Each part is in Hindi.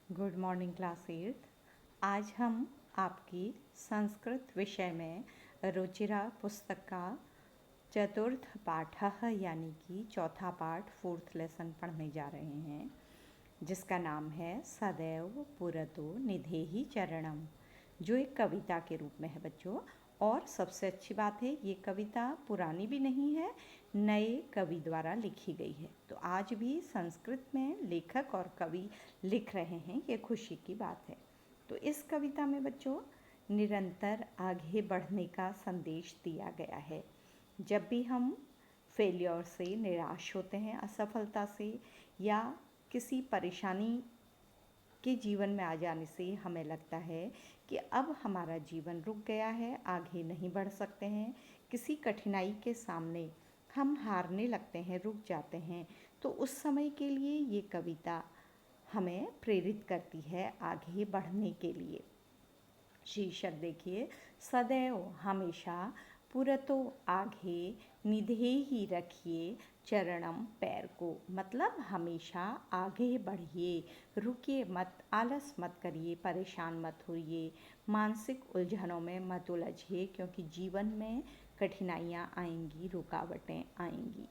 Good morning class 8। आज हम आपकी संस्कृत विषय में रुचिरा पुस्तक का चतुर्थ पाठः यानी कि चौथा पाठ फोर्थ लेसन पढ़ने जा रहे हैं, जिसका नाम है सदैव पुरतो निधेहि चरणम, जो एक कविता के रूप में है बच्चों। और सबसे अच्छी बात है, ये कविता पुरानी भी नहीं है, नए कवि द्वारा लिखी गई है। तो आज भी संस्कृत में लेखक और कवि लिख रहे हैं, ये खुशी की बात है। तो इस कविता में बच्चों निरंतर आगे बढ़ने का संदेश दिया गया है। जब भी हम फेलियर से निराश होते हैं, असफलता से या किसी परेशानी के जीवन में आ जाने से हमें लगता है कि अब हमारा जीवन रुक गया है, आगे नहीं बढ़ सकते हैं, किसी कठिनाई के सामने हम हारने लगते हैं, रुक जाते हैं, तो उस समय के लिए ये कविता हमें प्रेरित करती है आगे बढ़ने के लिए। शीर्षक देखिए, सदैव हमेशा पुरतो आगे निधे ही रखिए चरणम पैर को। मतलब हमेशा आगे बढ़िए, रुकिए मत, आलस मत करिए, परेशान मत होइए, मानसिक उलझनों में मत उलझिए, क्योंकि जीवन में कठिनाइयाँ आएंगी, रुकावटें आएंगी।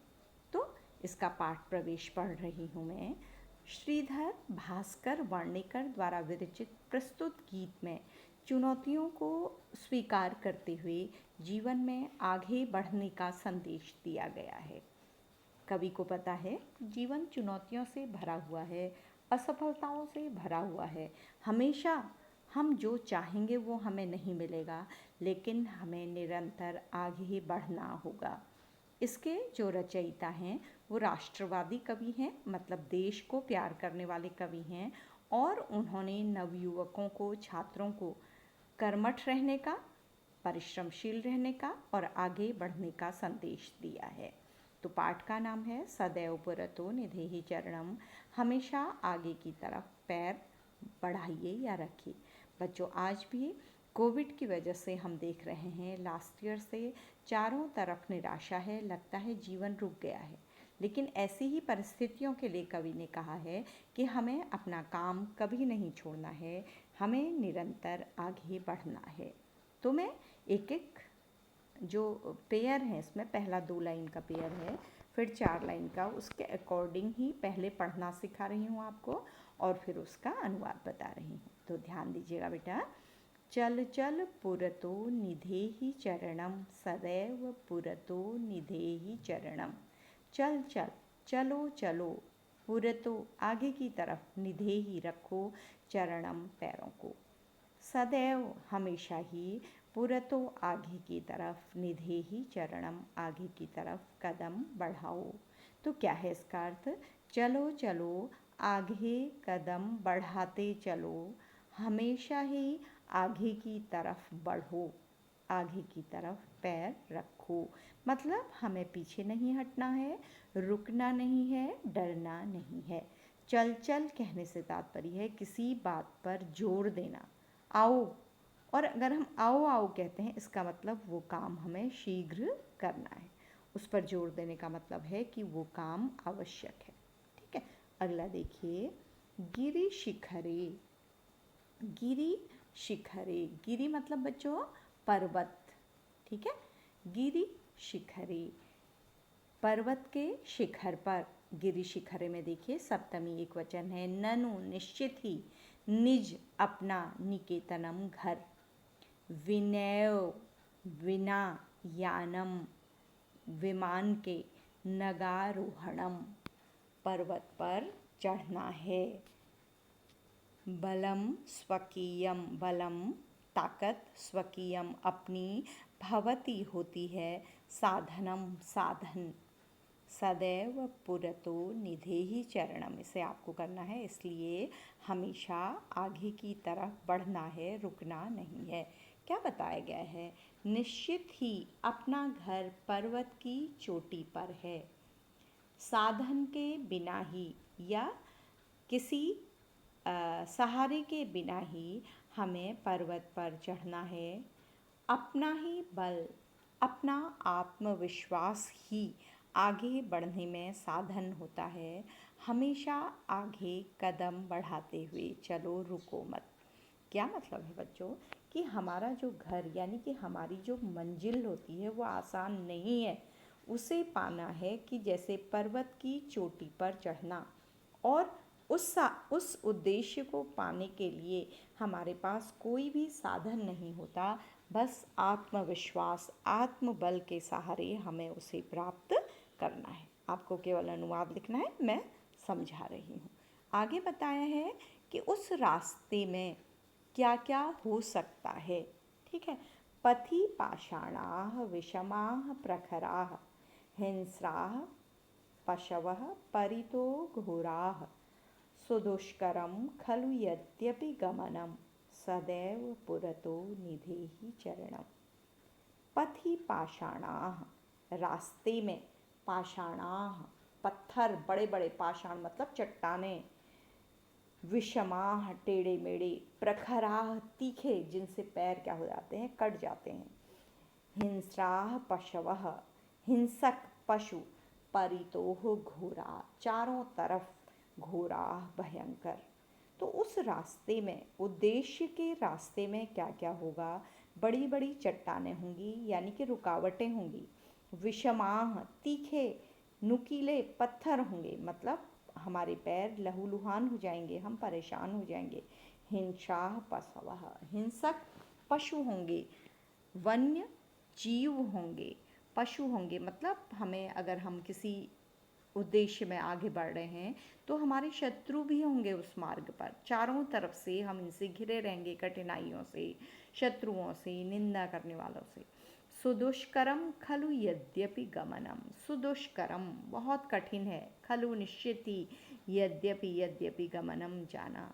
तो इसका पाठ प्रवेश पढ़ रही हूँ मैं। श्रीधर भास्कर वर्णेकर द्वारा विरचित प्रस्तुत गीत में चुनौतियों को स्वीकार करते हुए जीवन में आगे बढ़ने का संदेश दिया गया है। कवि को पता है जीवन चुनौतियों से भरा हुआ है, असफलताओं से भरा हुआ है। हमेशा हम जो चाहेंगे वो हमें नहीं मिलेगा, लेकिन हमें निरंतर आगे बढ़ना होगा। इसके जो रचयिता हैं वो राष्ट्रवादी कवि हैं, मतलब देश को प्यार करने वाले कवि हैं, और उन्होंने नवयुवकों को, छात्रों को कर्मठ रहने का, परिश्रमशील रहने का और आगे बढ़ने का संदेश दिया है। तो पाठ का नाम है सदैव पुरतो निधेहि चरणम, हमेशा आगे की तरफ पैर बढ़ाइए या रखिए। बच्चों, आज भी कोविड की वजह से हम देख रहे हैं लास्ट ईयर से चारों तरफ निराशा है, लगता है जीवन रुक गया है। लेकिन ऐसी ही परिस्थितियों के लिए कवि ने कहा है कि हमें अपना काम कभी नहीं छोड़ना है, हमें निरंतर आगे बढ़ना है। तो मैं एक एक जो पेयर है, इसमें पहला 2 लाइन का पेयर है, फिर 4 लाइन का, उसके अकॉर्डिंग ही पहले पढ़ना सिखा रही हूँ आपको और फिर उसका अनुवाद बता रही हूँ। तो ध्यान दीजिएगा बेटा। चल चल पुरतो निधेहि चरणम, सदैव पुरतो निधेहि चरणम। चल चल, चलो चलो, पुरतो आगे की तरफ, निधेहि रखो, चरणम पैरों को। सदैव हमेशा ही, पुरतो आगे की तरफ, निधेहि चरणम आगे की तरफ कदम बढ़ाओ। तो क्या है इसका अर्थ? चलो चलो, आगे कदम बढ़ाते चलो, हमेशा ही आगे की तरफ बढ़ो, आगे की तरफ पैर रखो। मतलब हमें पीछे नहीं हटना है, रुकना नहीं है, डरना नहीं है। चल चल कहने से तात्पर्य है किसी बात पर जोर देना, आओ। और अगर हम आओ आओ कहते हैं, इसका मतलब वो काम हमें शीघ्र करना है, उस पर जोर देने का मतलब है कि वो काम आवश्यक है। ठीक है, अगला देखिए, गिरि शिखरे। गिरि शिखरे, गिरि मतलब बच्चों पर्वत, ठीक है। गिरि शिखरे, पर्वत के शिखर पर। गिरि शिखरे में देखिए सप्तमी एक वचन है। ननु निश्चित ही, निज अपना, निकेतनम घर, विनय विना, यानम विमान के, नगारोहणम पर्वत पर चढ़ना है। बलम स्वकीयम, बलम ताकत, स्वकीयम अपनी, भवती होती है, साधनम साधन, सदैव पुरतो निधेहि चरणम, इसे आपको करना है, इसलिए हमेशा आगे की तरफ बढ़ना है, रुकना नहीं है। क्या बताया गया है? निश्चित ही अपना घर पर्वत की चोटी पर है, साधन के बिना ही या किसी सहारे के बिना ही हमें पर्वत पर चढ़ना है। अपना ही बल, अपना आत्मविश्वास ही आगे बढ़ने में साधन होता है। हमेशा आगे कदम बढ़ाते हुए चलो, रुको मत। क्या मतलब है बच्चों कि हमारा जो घर यानी कि हमारी जो मंजिल होती है वो आसान नहीं है। उसे पाना है कि जैसे पर्वत की चोटी पर चढ़ना, और उस उद्देश्य को पाने के लिए हमारे पास कोई भी साधन नहीं होता, बस आत्मविश्वास, आत्मबल के सहारे हमें उसे प्राप्त करना है। आपको केवल अनुवाद लिखना है, मैं समझा रही हूँ। आगे बताया है कि उस रास्ते में क्या क्या हो सकता है। ठीक है। पथि पाषाणाः विषमाः प्रखराः हिंस्राः पशवः परितो घोराः सुदुष्करं खलु यद्यपि गमनं सदैव पुरतो निधेहि चरणम। पथि पाषाणाः, रास्ते में, पाषाणाः पत्थर, बड़े बड़े, पाषाण मतलब चट्टानें, विषमाः टेढ़े मेढ़े, प्रखराः तीखे, जिनसे पैर क्या हो जाते हैं, कट जाते हैं, हिंस्राः पशवः हिंसक पशु, परितोह घोरा, चारों तरफ घोरा भयंकर। तो उस रास्ते में, उद्देश्य के रास्ते में क्या क्या होगा? बड़ी बड़ी चट्टानें होंगी यानी कि रुकावटें होंगी, विषमाह तीखे नुकीले पत्थर होंगे, मतलब हमारे पैर लहूलुहान हो जाएंगे, हम परेशान हो जाएंगे। हिंसाह पशवः हिंसक पशु होंगे, वन्य जीव होंगे, पशु होंगे, मतलब हमें, अगर हम किसी उद्देश्य में आगे बढ़ रहे हैं तो हमारे शत्रु भी होंगे उस मार्ग पर, चारों तरफ से हम इनसे घिरे रहेंगे, कठिनाइयों से, शत्रुओं से, निंदा करने वालों से। सुदुष्करम खलु यद्यपि गमनम, सुदुष्करम बहुत कठिन है, खलु निश्चित ही, यद्यपि यद्यपि गमनम जाना,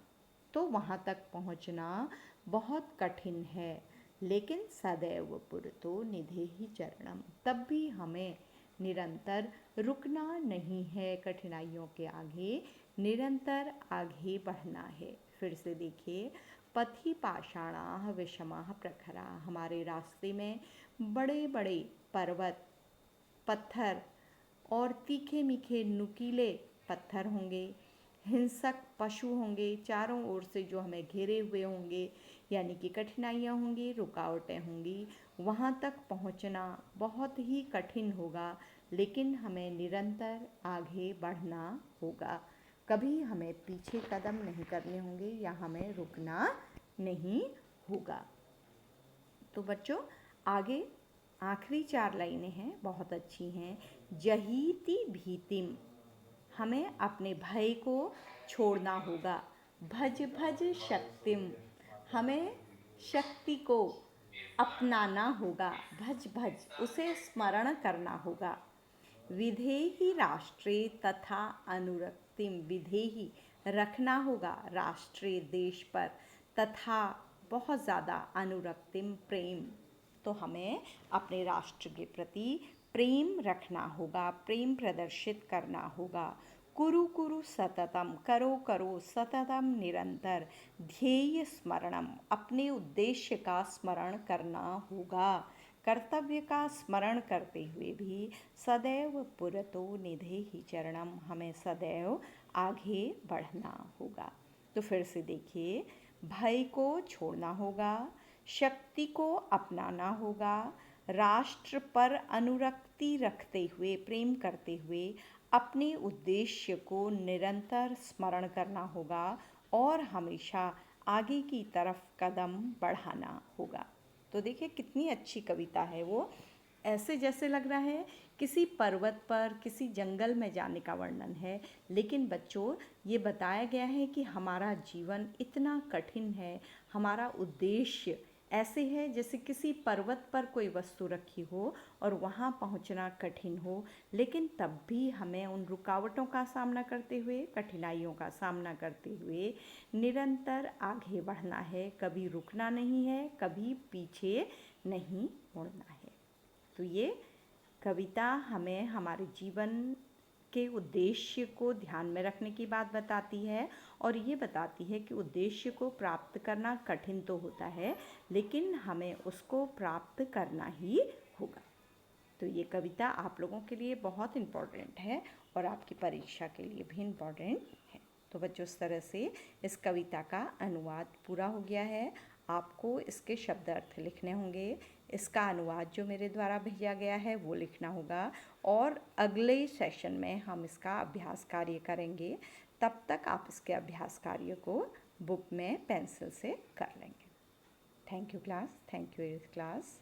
तो वहाँ तक पहुँचना बहुत कठिन है, लेकिन सदैव पुरतो निधेहि चरणम, तब भी हमें निरंतर रुकना नहीं है, कठिनाइयों के आगे निरंतर आगे बढ़ना है। फिर से देखिए, पथि पाषाणाः विषमाः प्रखराः, हमारे रास्ते में बड़े बड़े पर्वत, पत्थर और तीखे मीठे नुकीले पत्थर होंगे, हिंसक पशु होंगे, चारों ओर से जो हमें घेरे हुए होंगे, यानी कि कठिनाइयाँ होंगी, रुकावटें होंगी, वहाँ तक पहुँचना बहुत ही कठिन होगा, लेकिन हमें निरंतर आगे बढ़ना होगा, कभी हमें पीछे कदम नहीं करने होंगे या हमें रुकना नहीं होगा। तो बच्चों, आगे आखिरी 4 लाइनें हैं, बहुत अच्छी हैं। जहीति भीतिम, हमें अपने भय को छोड़ना होगा। भज भज शक्तिम, हमें शक्ति को अपनाना होगा। भज भज, उसे स्मरण करना होगा। विधेहि राष्ट्रे तथा अनुरक्तिम, विधेहि रखना होगा राष्ट्रीय देश पर, तथा बहुत ज़्यादा, अनुरक्तिम प्रेम, तो हमें अपने राष्ट्र के प्रति प्रेम रखना होगा, प्रेम प्रदर्शित करना होगा। कुरु कुरु सततम, करो करो सततम निरंतर, ध्येय स्मरणम, अपने उद्देश्य का स्मरण करना होगा, कर्तव्य का स्मरण करते हुए भी सदैव पुरतो निधेहि चरणम, हमें सदैव आगे बढ़ना होगा। तो फिर से देखिए, भय को छोड़ना होगा, शक्ति को अपनाना होगा, राष्ट्र पर अनुरक्ति रखते हुए, प्रेम करते हुए अपने उद्देश्य को निरंतर स्मरण करना होगा, और हमेशा आगे की तरफ कदम बढ़ाना होगा। तो देखिए कितनी अच्छी कविता है वो, ऐसे जैसे लग रहा है किसी पर्वत पर, किसी जंगल में जाने का वर्णन है, लेकिन बच्चों ये बताया गया है कि हमारा जीवन इतना कठिन है, हमारा उद्देश्य ऐसे है जैसे किसी पर्वत पर कोई वस्तु रखी हो और वहाँ पहुँचना कठिन हो, लेकिन तब भी हमें उन रुकावटों का सामना करते हुए, कठिनाइयों का सामना करते हुए निरंतर आगे बढ़ना है, कभी रुकना नहीं है, कभी पीछे नहीं मुड़ना है। तो ये कविता हमें हमारे जीवन के उद्देश्य को ध्यान में रखने की बात बताती है, और ये बताती है कि उद्देश्य को प्राप्त करना कठिन तो होता है, लेकिन हमें उसको प्राप्त करना ही होगा। तो ये कविता आप लोगों के लिए बहुत इम्पोर्टेंट है और आपकी परीक्षा के लिए भी इम्पॉर्टेंट है। तो बच्चों, इस तरह से इस कविता का अनुवाद पूरा हो गया है। आपको इसके शब्द अर्थ लिखने होंगे, इसका अनुवाद जो मेरे द्वारा भेजा गया है वो लिखना होगा, और अगले सेशन में हम इसका अभ्यास कार्य करेंगे। तब तक आप इसके अभ्यास कार्य को बुक में पेंसिल से कर लेंगे। Thank you class, thank you class.